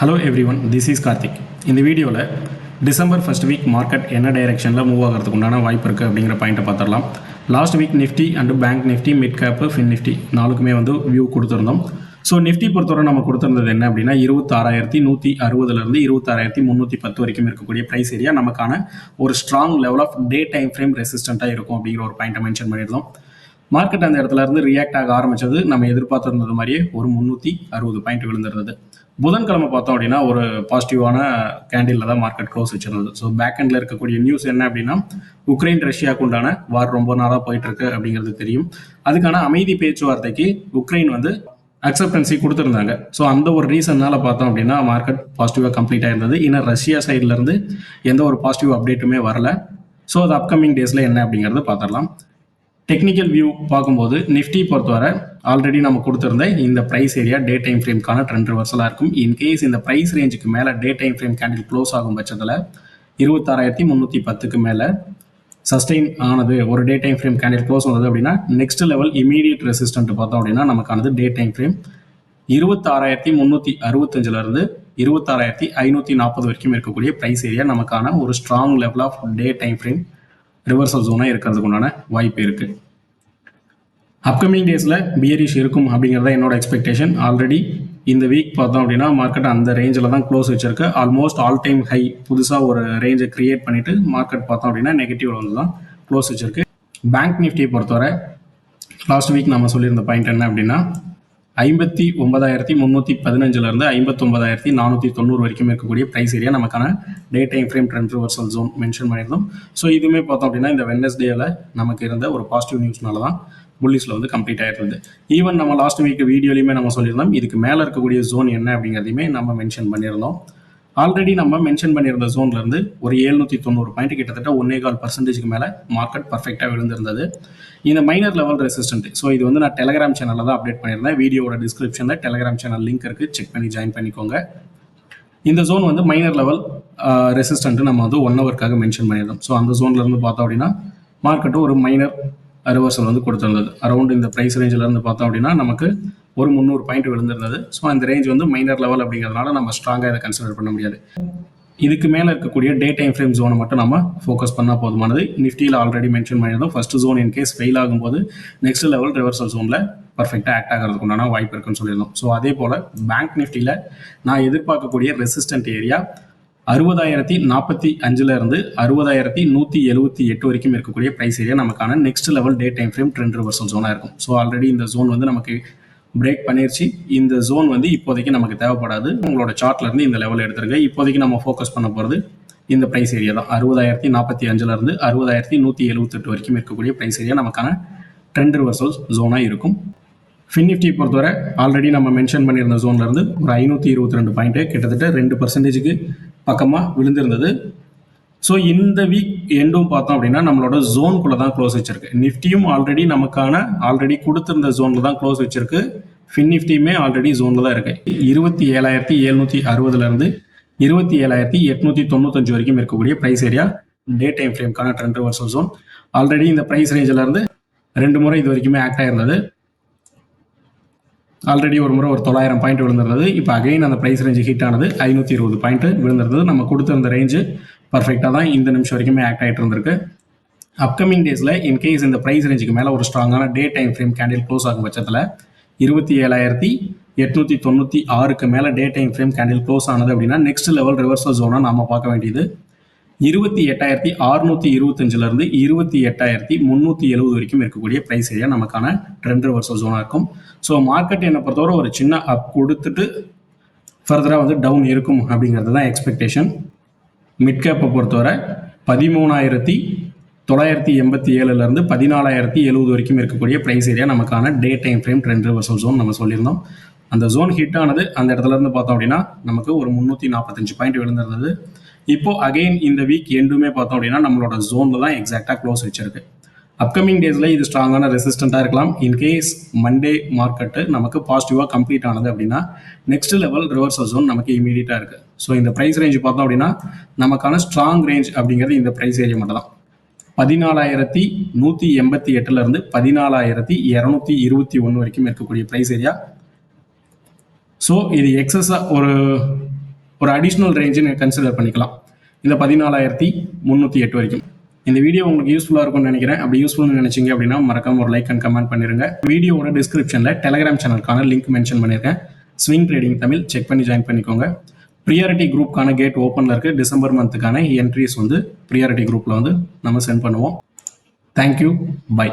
Hello every one, this is Karthik. இந்த வீடியோவில் December first week market என்ன டைரெக்ஷனில் மூவ் ஆகிறதுக்கு உண்டான வாய்ப்பு இருக்குது அப்படிங்கிற பாயிண்ட்டை பார்த்துடலாம். Last week Nifty and bank Nifty, mid cap, fin Nifty நாலுக்குமே வியூ கொடுத்துருந்தோம். ஸோ நிஃப்டி பொறுத்தவரை நம்ம கொடுத்துருந்தது என்ன அப்படின்னா 26,160 26,310 வரைக்கும் இருக்கக்கூடிய ப்ரைஸ் ஏரியா நமக்கான ஒரு strong level of day time frame ரெசிஸ்டண்ட்டாக இருக்கும் அப்படிங்கிற ஒரு பாயிண்ட்டை மென்ஷன் பண்ணியிருந்தோம். மார்க்கெட் அந்த இடத்துல இருந்து ரியாக்ட் ஆக ஆரம்பிச்சது நம்ம எதிர்பார்த்திருந்தது மாதிரியே ஒரு 360 பாயிண்ட் விழுந்திருந்தது. புதன்கிழமை பார்த்தோம் அப்படின்னா ஒரு பாசிட்டிவான கேண்டில் தான் மார்க்கெட் க்ளோஸ் வச்சிருந்தது. ஸோ பேக் எண்டில் இருக்கக்கூடிய நியூஸ் என்ன அப்படின்னா உக்ரைன் ரஷ்யாவுக்கு உண்டான வார் ரொம்ப நாளாக போயிட்டு இருக்கு அப்படிங்கிறது தெரியும். அதுக்கான அமைதி பேச்சுவார்த்தைக்கு உக்ரைன் அக்செப்டன்சி கொடுத்துருந்தாங்க. ஸோ அந்த ஒரு ரீசன்னால பார்த்தோம் அப்படின்னா மார்க்கெட் பாசிட்டிவாக கம்ப்ளீட் ஆயிருந்தது. இன்னும் ரஷ்யா சைட்லேருந்து எந்த ஒரு பாசிட்டிவ் அப்டேட்டுமே வரல. ஸோ அது அப்கமிங் டேஸில் என்ன அப்படிங்கிறது பார்த்துடலாம். டெக்னிக்கல் வியூ பார்க்கும்போது நிஃப்டி பொறுத்தவரை ஆல்ரெடி நம்ம கொடுத்துருந்த இந்த ப்ரைஸ் ஏரியா டே டைம் ஃப்ரேம்கான ட்ரெண்ட் ரிவர்சலாக இருக்கும். இன்கேஸ் இந்த ப்ரைஸ் ரேஞ்சுக்கு மேலே day time frame candle close ஆகும் பட்சத்தில் 26,310க்கு மேலே சஸ்டெயின் ஆனது, ஒரு day time frame candle close ஆனது அப்படின்னா நெக்ஸ்ட் லெவல் இமீடியட் ரெசிஸ்டன்ட் பார்த்தோம் அப்படின்னா நமக்கானது டே டைம் ஃப்ரேம் 26,365 26,540 வரைக்கும் இருக்கக்கூடிய ப்ரைஸ் ஏரியா நமக்கான ஒரு strong level of day time frame reversal ஜோனாக இருக்கிறதுக்கு உண்டான வாய்ப்பு இருக்குது. அப்கமிங் டேஸில் பியரிஷ் இருக்கும் அப்படிங்கிறத என்னோட எக்ஸ்பெக்டேஷன். ஆல்ரெடி இந்த வீக் பார்த்தோம் அப்படின்னா மார்க்கெட் அந்த ரேஞ்சில் தான் க்ளோஸ் வச்சிருக்கு. ஆல்மோஸ்ட் ஆல் டைம் ஹை புதுசாக ஒரு ரேஞ்சை கிரியேட் பண்ணிவிட்டு மார்க்கெட் பார்த்தோம் அப்படின்னா நெகட்டிவில் தான் க்ளோஸ் வச்சிருக்கு. பேங்க் நிஃப்டியை பொறுத்தவரை லாஸ்ட் வீக் நம்ம சொல்லியிருந்த பாயிண்ட் என்ன அப்படின்னா 59,315 59,490 வரைக்கும் இருக்கக்கூடிய ப்ரைஸ் ஏரியா நமக்கான day time frame trend reversal zone mention பண்ணியிருந்தோம். ஸோ இதுவுமே பார்த்தோம் அப்படின்னா இந்த வெட்னஸ்டேயில் நமக்கு இருந்த ஒரு பாசிட்டிவ் நியூஸ்னால தான் புல்லிஸில் கம்ப்ளீட் ஆகிருந்தது. ஈவன் நம்ம லாஸ்ட் வீக் வீடியோலையுமே நம்ம சொல்லியிருந்தோம் இதுக்கு மேலே இருக்கக்கூடிய ஜோன் என்ன அப்படிங்கிறதையுமே நம்ம மென்ஷன் பண்ணியிருந்தோம். ஆல்ரெடி நம்ம மென்ஷன் பண்ணியிருந்த ஜோன்லேருந்து ஒரு 790 பாயிண்ட் கிட்டத்தட்ட 1.25% மேலே மார்க்கெட் பர்ஃபெக்டாக விழுந்திருந்தது. இந்த மைனர் லெவல் ரெசிஸ்டன்ட். ஸோ இது நான் டெலகிராம் சேனலில் தான் அப்டேட் பண்ணியிருந்தேன். வீடியோட டிஸ்கிரிப்ஷனில் டெலகிராம் சேனல் லிங்க் இருக்குது, செக் பண்ணி ஜாயின் பண்ணிக்கோங்க. இந்த ஜோன் மைனர் லெவல் ரெசிஸ்டன்ட் நம்ம 1 ஹவருக்காக மென்ஷன் பண்ணியிருந்தோம். ஸோ அந்த ஜோன்லேருந்து பார்த்தோம் அப்படின்னா மார்க்கெட்டும் ஒரு மைனர் ரிவர்சல் கொடுத்துருந்தது. அரௌண்ட் இந்த ப்ரைஸ் ரேஞ்சிலேருந்து பார்த்தோம் அப்படின்னா நமக்கு ஒரு 300 பாயிண்ட் விழுந்திருந்தது. ஸோ அந்த ரேஞ்ச் மைனர் லெவல் அப்படிங்கிறதுனால நம்ம ஸ்ட்ராங்காக இதை கன்சிடர் பண்ண முடியாது. இதுக்கு மேலே இருக்கக்கூடிய டே டைம் ஃப்ரேம் ஜோனை மட்டும் நம்ம ஃபோக்கஸ் பண்ணால் போதுமானது. நிஃப்டியில் ஆல்ரெடி மென்ஷன் பண்ணியிருந்தோம் ஃபர்ஸ்ட் ஜோன் இன்கேஸ் ஃபெயில் ஆகும்போது நெக்ஸ்ட் லெவல் ரிவர்சல் ஜோனில் பர்ஃபெக்டாக ஆக்ட் ஆகிறதுக்கு உண்டான வாய்ப்பு இருக்குன்னு சொல்லியிருந்தோம். ஸோ அதே போல் பேங்க் நிஃப்டியில் நான் எதிர்பார்க்கக்கூடிய ரெசிஸ்டன்ட் ஏரியா 60,045 60,178 வரைக்கும் இருக்கக்கூடிய ப்ரைஸ் ஏரியா நமக்கான next level day time frame trend reversal ஜோனாக இருக்கும். ஸோ ஆல்ரெடி இந்த ஜோன் நமக்கு பிரேக் பண்ணிருச்சு. இந்த ஜோன் இப்போதைக்கு நமக்கு தேவைப்படாது. உங்களோட சார்ட்லேருந்து இந்த லெவல் எடுத்துருங்க. இப்போதைக்கு நம்ம ஃபோக்கஸ் பண்ண போகிறது இந்த ப்ரைஸ் ஏரியா தான். 60,045 60,178 வரைக்கும் இருக்கக்கூடிய ப்ரைஸ் ஏரியா நமக்கான ட்ரெண்ட் ரிவர்சல் ஜோனாக இருக்கும். ஃபின் நிஃப்டி பொறுத்தவரை ஆல்ரெடி நம்ம மென்ஷன் பண்ணியிருந்த ஜோன்லேருந்து ஒரு 522 பாயிண்ட்டு கிட்டத்தட்ட 2% பக்கமாக விழுந்திருந்தது. ஸோ இந்த வீக் எண்டும் பார்த்தோம் அப்படின்னா நம்மளோட ஜோனுக்குள்ளே தான் க்ளோஸ் வச்சிருக்கு. நிஃப்டியும் ஆல்ரெடி கொடுத்துருந்த ஜோனில் தான் க்ளோஸ் வச்சிருக்கு. ஃபின் நிஃப்டியுமே ஆல்ரெடி ஜோனில் தான் இருக்குது. 27,760 27,895 வரைக்கும் இருக்கக்கூடிய ப்ரைஸ் ஏரியா டே டைம் ஃப்ரேம்கான ட்ரெண்ட் ரிவர்சல் ஜோன். ஆல்ரெடி இந்த ப்ரைஸ் ரேஞ்சில் இருந்து 2 முறை இது வரைக்குமே ஆக்ட் ஆயிருந்தது. ஆல்ரெடி ஒரு முறை ஒரு 900 பாயிண்ட் விழுந்திருந்தது. இப்போ அகைன் அந்த ப்ரைஸ் ரேஞ்சு ஹிட் ஆனது 520 பாயிண்ட் விழுந்திருந்தது. நம்ம கொடுத்துருந்த ரேஞ்சு பர்ஃபெக்டாக தான் இந்த நிமிஷம் வரைக்குமே ஆக்ட் ஆகிட்டு இருந்திருக்கு. அப்கமிங் டேஸில் இன்கேஸ் இந்த ப்ரைஸ் ரேஞ்சுக்கு மேலே ஒரு ஸ்ட்ராங்கான டே டைம் ஃப்ரேம் கேண்டில் க்ளோஸ் ஆகும் பட்சத்தில் 27,896க்கு மேலே day time frame candle close ஆனது அப்படின்னா நெக்ஸ்ட் லெவல் ரிவர்சல் ஜோனாக நம்ம பார்க்க வேண்டியது 28,625 28,370 வரைக்கும் இருக்கக்கூடிய ப்ரைஸ் ஏரியா நமக்கான ட்ரெண்ட் ரிவர்சல் ஜோனாக இருக்கும். ஸோ மார்க்கெட் என்னை பொறுத்தவரை ஒரு சின்ன அப் கொடுத்துட்டு ஃபர்தராக டவுன் இருக்கும் அப்படிங்கிறது தான் எக்ஸ்பெக்டேஷன். மிட் கேப்பை பொறுத்தவரை 13,987 14,070 வரைக்கும் இருக்கக்கூடிய ப்ரைஸ் ஏரியா நமக்கான day time frame trend reversal zone நம்ம சொல்லியிருந்தோம். அந்த ஜோன் ஹிட் ஆனது அந்த இடத்துல இருந்து பார்த்தோம் அப்படின்னா நமக்கு ஒரு 345 பாயிண்ட் விழுந்திருந்தது. இப்போ அகெயின் இந்த வீக் எண்டுமே பார்த்தோம் அப்படின்னா நம்மளோட ஜோனில் தான் எக்ஸாக்டாக க்ளோஸ் வச்சிருக்கு. அப்கமிங் டேஸில் இது ஸ்ட்ராங்கான ரெசிஸ்டண்ட்டாக இருக்கலாம். இன்கேஸ் மண்டே மார்க்கெட்டு நமக்கு பாசிட்டிவாக கம்ப்ளீட் ஆனது அப்படின்னா நெக்ஸ்ட் லெவல் ரிவர்சல் ஜோன் நமக்கு இமீடியட்டாக இருக்குது. ஸோ இந்த ப்ரைஸ் ரேஞ்ச் பார்த்தோம் அப்படின்னா நமக்கான ஸ்ட்ராங் ரேஞ்ச் அப்படிங்கிறது இந்த ப்ரைஸ் ஏரியா மட்டும் தான். 14,188 14,221 வரைக்கும் இருக்கக்கூடிய ப்ரைஸ் ஏரியா. ஸோ இது எக்ஸஸாக ஒரு ஒரு அடிஷ்னல் ரேஞ்சு கன்சிடர் பண்ணிக்கலாம். இந்த 14,308 வரைக்கும். இந்த வீடியோ உங்களுக்கு யூஸ்ஃபுல்லாக இருக்கும்னு நினைக்கிறேன். அப்படி யூஸ்ஃபுல்னு நினைச்சிங்க அப்படின்னா மறக்காம ஒரு லைக் அண்ட் கமெண்ட் பண்ணிருங்க. வீடியோவோட டிஸ்கிரிப்ஷனில் டெலிகிராம் சேனலுக்கான லிங்க் மென்ஷன் பண்ணியிருக்கேன். ஸ்விங் ட்ரேடிங் தமிழ் செக் பண்ணி ஜாயின் பண்ணிக்கோங்க. ப்ரியாரிட்டி குரூப்கான கேட் ஓப்பனில் இருக்குது. டிசம்பர் மந்த்துக்கான என்ட்ரிஸ் வந்து ப்ரியாரிட்டி குரூப்பில் வந்து நம்ம சென்ட் பண்ணுவோம். தேங்க்யூ. பை.